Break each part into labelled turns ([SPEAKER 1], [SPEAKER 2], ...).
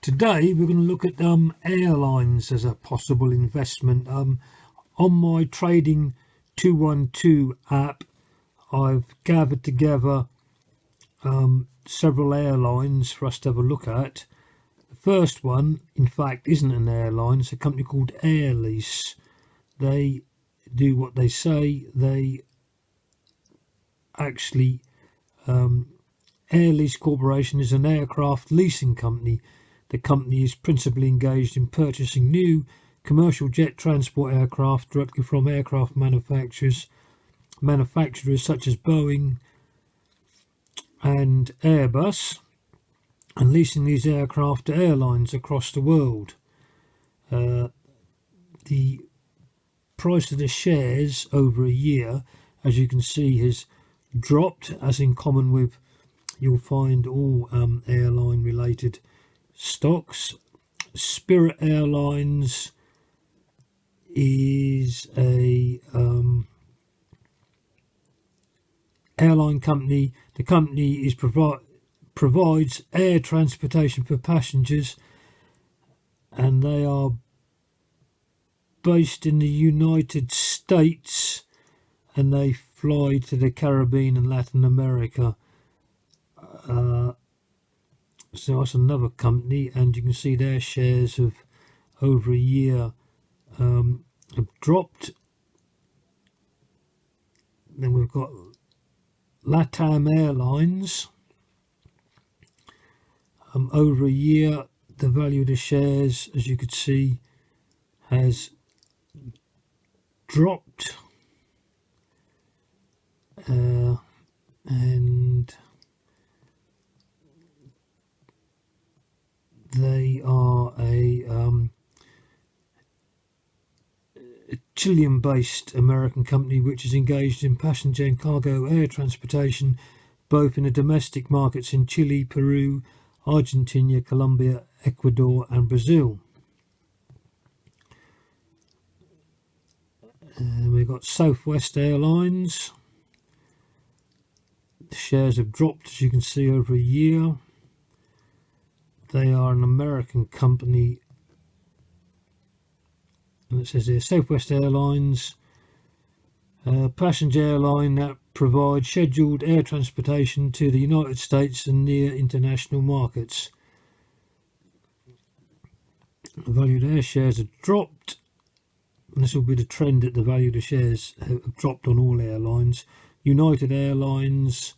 [SPEAKER 1] Today we're going to look at airlines as a possible investment. On my Trading 212 app, I've gathered together several airlines for us to have a look at. The first one, in fact, isn't an airline. It's a company called Lease. They do what they say. They actually, Air Lease Corporation is an aircraft leasing company. The company is principally engaged in purchasing new commercial jet transport aircraft directly from aircraft manufacturers such as Boeing and Airbus, and leasing these aircraft to airlines across the world. The price of the shares over a year, as you can see, has dropped, as in common with you'll find all airline related stocks. Spirit Airlines is a airline company. The company provides air transportation for passengers, and they are based in the United States, and they fly to the Caribbean and Latin America. So that's another company, and you can see their shares have over a year have dropped. Then we've got LATAM Airlines. Over a year, the value of the shares, as you could see, has dropped, and they are a Chilean-based American company which is engaged in passenger and cargo air transportation both in the domestic markets in Chile, Peru, Argentina, Colombia, Ecuador and Brazil. And we've got Southwest Airlines. The shares have dropped, as you can see, over a year. They are an American company, and it says here Southwest Airlines, a passenger airline that provides scheduled air transportation to the United States and near international markets. The value of their shares have dropped, and this will be the trend that the value of the shares have dropped on all airlines. United Airlines,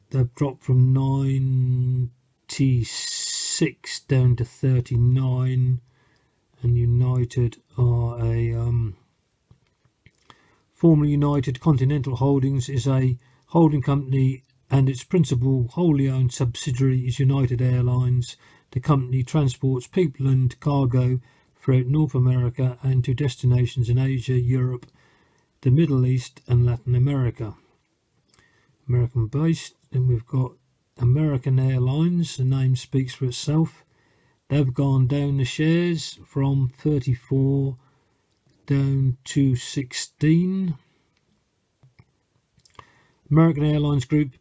[SPEAKER 1] they've dropped from 96 down to 39, and United are a formerly United Continental Holdings is a holding company, and its principal wholly owned subsidiary is United Airlines. The company transports people and cargo throughout North America and to destinations in Asia, Europe, the Middle East and Latin America. American based. Then we've got American Airlines. The name speaks for itself. They've gone down the shares from 34 down to 16. American Airlines Group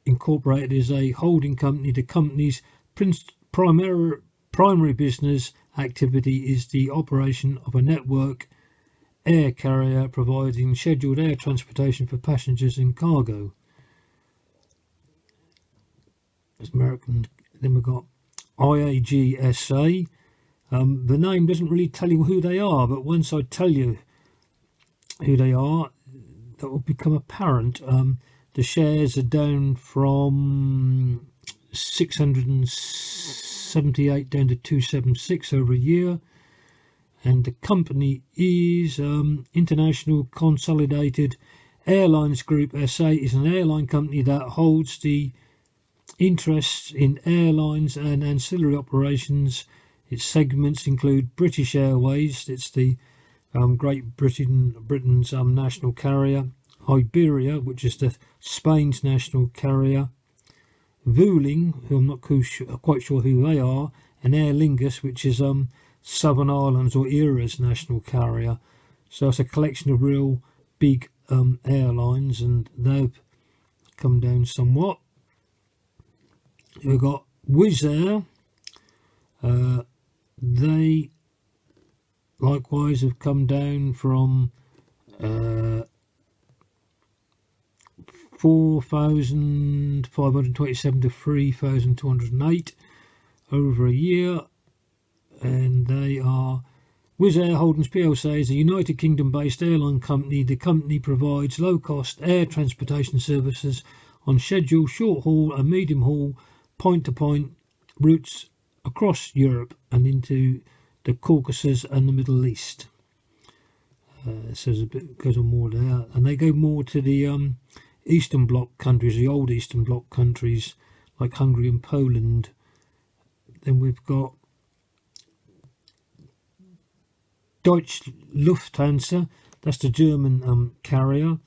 [SPEAKER 1] Incorporated is a holding company. The company's primary business activity is the operation of a network air carrier providing scheduled air transportation for passengers and cargo. It's American. Then we've got IAG SA. The name doesn't really tell you who they are, but once I tell you who they are, that will become apparent. The shares are down from 678 down to 276 over a year, and the company is International Consolidated Airlines Group SA. Is an airline company that holds the interests in airlines and ancillary operations. Its segments include British Airways, it's the Great Britain's national carrier, Iberia, which is the Spain's national carrier, Vueling, who I'm not quite sure who they are, and Aer Lingus, which is Southern Ireland's or ERA's national carrier. So it's a collection of real big airlines, and they've come down somewhat. We've got Wizz Air, They likewise have come down from 4,527 to 3,208 over a year, and they are Wizz Air Holdings plc is a United Kingdom-based airline company. The company provides low-cost air transportation services on scheduled short-haul and medium-haul point-to-point routes across Europe and into the Caucasus and the Middle East. So a bit goes on more there, and they go more to the Eastern Bloc countries, the old Eastern Bloc countries like Hungary and Poland. Then we've got Deutsche Lufthansa, that's the German carrier,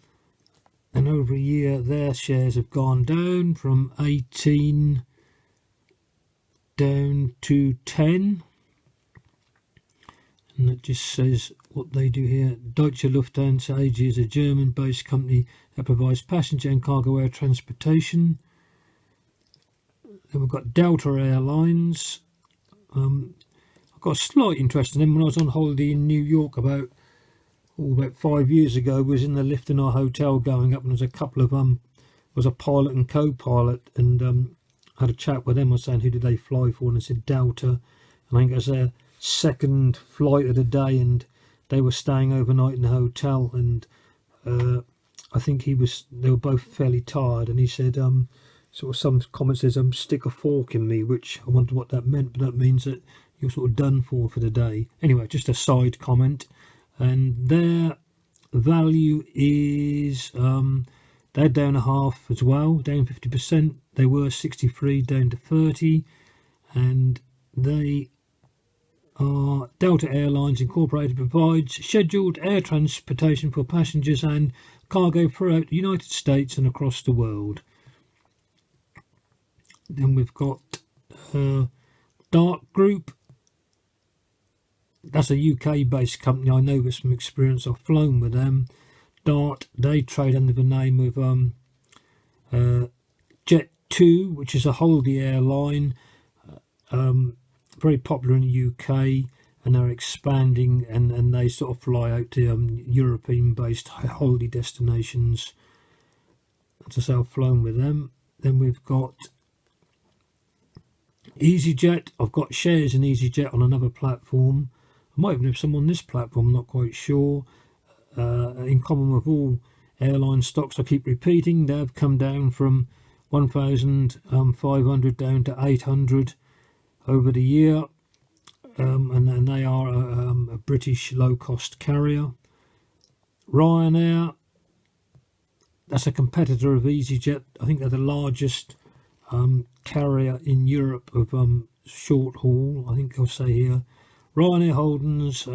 [SPEAKER 1] and over a year their shares have gone down from 18 down to 10, and that just says what they do here. Deutsche Lufthansa AG is a German-based company that provides passenger and cargo air transportation. Then we've got Delta Airlines. I got a slight interest in them when I was on holiday in New York about 5 years ago. Was in the lift in our hotel going up, and there was a couple of was a pilot and co-pilot, and had a chat with them. I was saying who did they fly for, and I said Delta, and I think it was their second flight of the day, and they were staying overnight in the hotel, and I think they were both fairly tired, and he said sort of some comment says stick a fork in me, which I wondered what that meant, but that means that you're sort of done for the day. Anyway, just a side comment. And their value is they're down a half as well, down 50%. They were 63 down to 30, and they are Delta Airlines Incorporated provides scheduled air transportation for passengers and cargo throughout the United States and across the world. Then we've got Dart Group. That's a UK-based company. I know this from experience. I've flown with them. Dart, they trade under the name of Jet2, which is a holiday airline, very popular in the UK, and they're expanding, and they sort of fly out to European-based holiday destinations. As I say, I've flown with them. Then we've got EasyJet. I've got shares in EasyJet on another platform. I might even have some on this platform, I'm not quite sure. In common with all airline stocks, I keep repeating, they've come down from 1,500 down to 800 over the year, and they are a British low-cost carrier. Ryanair, that's a competitor of EasyJet. I think they're the largest carrier in Europe of short haul. I think I'll say here Ryanair Holdings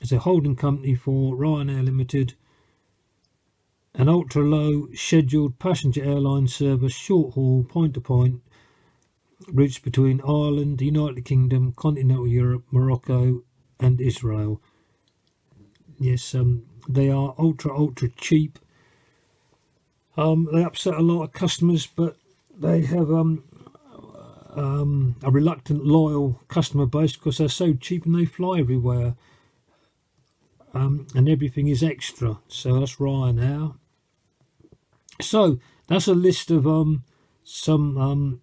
[SPEAKER 1] is a holding company for Ryanair Limited, an ultra low scheduled passenger airline service, short haul point to point routes between Ireland, the United Kingdom, continental Europe, Morocco and Israel. Yes, they are ultra cheap. They upset a lot of customers, but they have a reluctant, loyal customer base because they're so cheap and they fly everywhere, and everything is extra. So that's Ryanair. So that's a list of some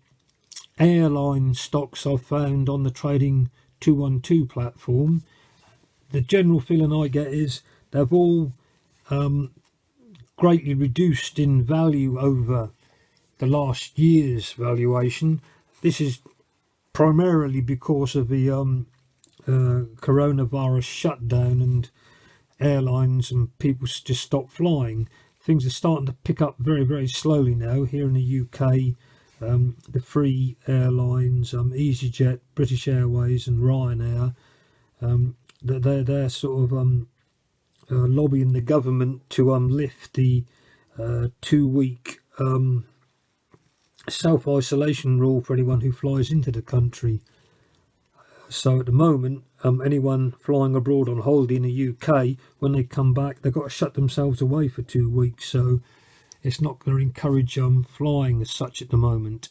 [SPEAKER 1] airline stocks I've found on the Trading 212 platform. The general feeling I get is they've all greatly reduced in value over the last year's valuation. This is primarily because of the coronavirus shutdown, and airlines and people just stopped flying. Things are starting to pick up very slowly now here in the UK. The three airlines, EasyJet, British Airways and Ryanair, they're sort of lobbying the government to lift the 2-week self-isolation rule for anyone who flies into the country. So at the moment, anyone flying abroad on holiday in the UK, when they come back, they've got to shut themselves away for 2 weeks. So it's not going to encourage flying as such at the moment.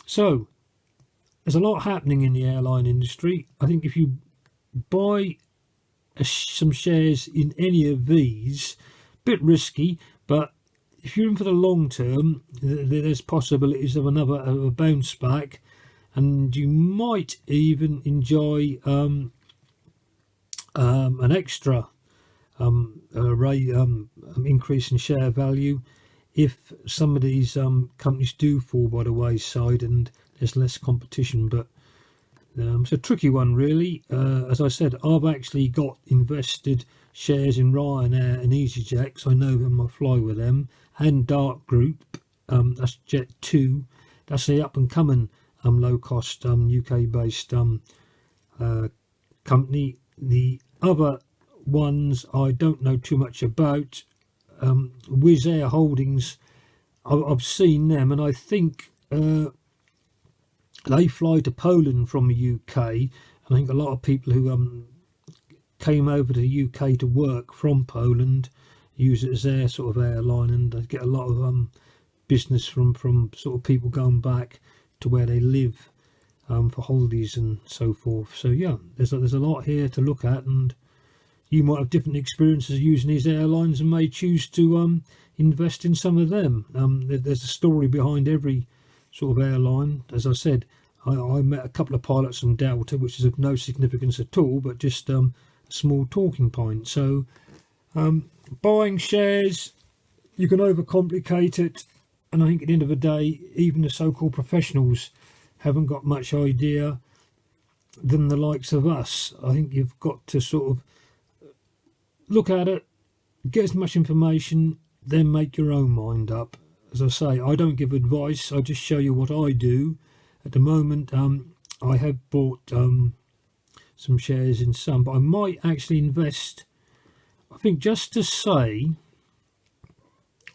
[SPEAKER 1] So there's a lot happening in the airline industry. I think if you buy some shares in any of these, a bit risky, but if you're in for the long term, there's possibilities of a bounce back, and you might even enjoy an extra increase in share value if some of these companies do fall by the wayside and there's less competition. But it's a tricky one, really. As I said, I've actually got invested shares in Ryanair and EasyJet, because I know them, I fly with them, and Dark Group, that's Jet 2, that's the up and coming low cost UK based company. The other ones I don't know too much about. Wizz Air Holdings, I've seen them, and I think they fly to Poland from the UK. I think a lot of people who came over to the UK to work from Poland use it as their sort of airline, and they get a lot of business from sort of people going back to where they live for holidays and so forth. So yeah, there's a lot here to look at, and you might have different experiences using these airlines and may choose to invest in some of them. There's a story behind every sort of airline. As I said, I met a couple of pilots from Delta, which is of no significance at all, but just a small talking point. So buying shares, you can overcomplicate it, and I think at the end of the day, even the so-called professionals haven't got much idea than the likes of us. I think you've got to sort of look at it, get as much information, then make your own mind up. As I say, I don't give advice, I just show you what I do. At the moment, I have bought some shares in some, but I might actually invest, I think just to say,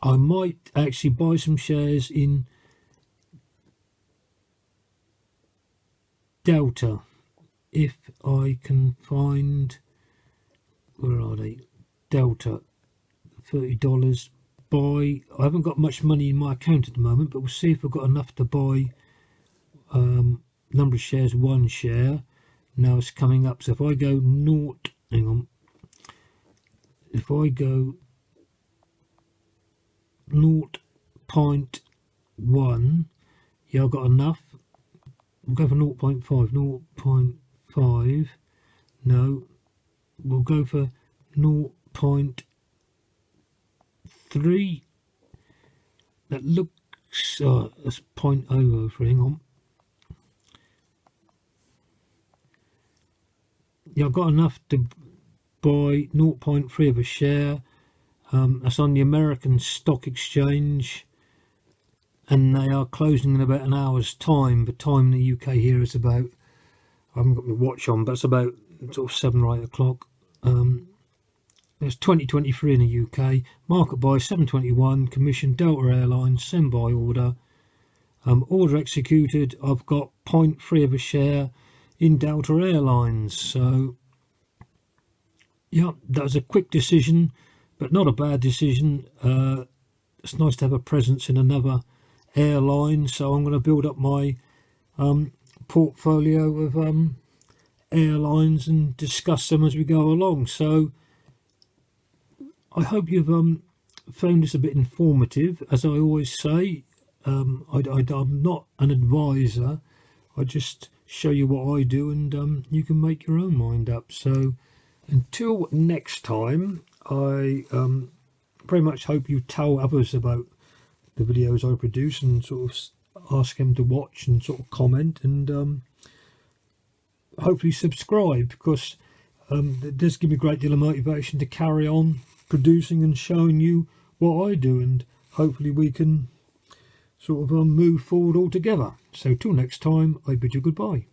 [SPEAKER 1] I might actually buy some shares in Delta if I can find, where are they? Delta, $30. Buy. I haven't got much money in my account at the moment, but we'll see if I've got enough to buy number of shares, 1 share. Now it's coming up. So if I go naught, hang on. If I go 0.1, yeah, I've got enough. We'll go for 0.5. 0.5. No, we'll go for 0.3. That looks that's 0.00 for, hang on. Yeah, I've got enough to buy 0.3 of a share. That's on the American Stock Exchange, and they are closing in about an hour's time. The time in the UK here is about, I haven't got my watch on, but it's about sort of 7 or 8 o'clock. It's 2023 in the UK. Market buy 721. Commission Delta Airlines. Send by order. Order executed. I've got 0.3 of a share in Delta Airlines. So yeah, that was a quick decision, but not a bad decision. It's nice to have a presence in another airline, so I'm going to build up my portfolio of airlines and discuss them as we go along. So I hope you've found this a bit informative. As I always say, I'm not an advisor. I just show you what I do, and you can make your own mind up. So until next time, I very much hope you tell others about the videos I produce and sort of ask them to watch and sort of comment, and hopefully subscribe, because it does give me a great deal of motivation to carry on producing and showing you what I do, and hopefully we can sort of move forward all together. So till next time, I bid you goodbye.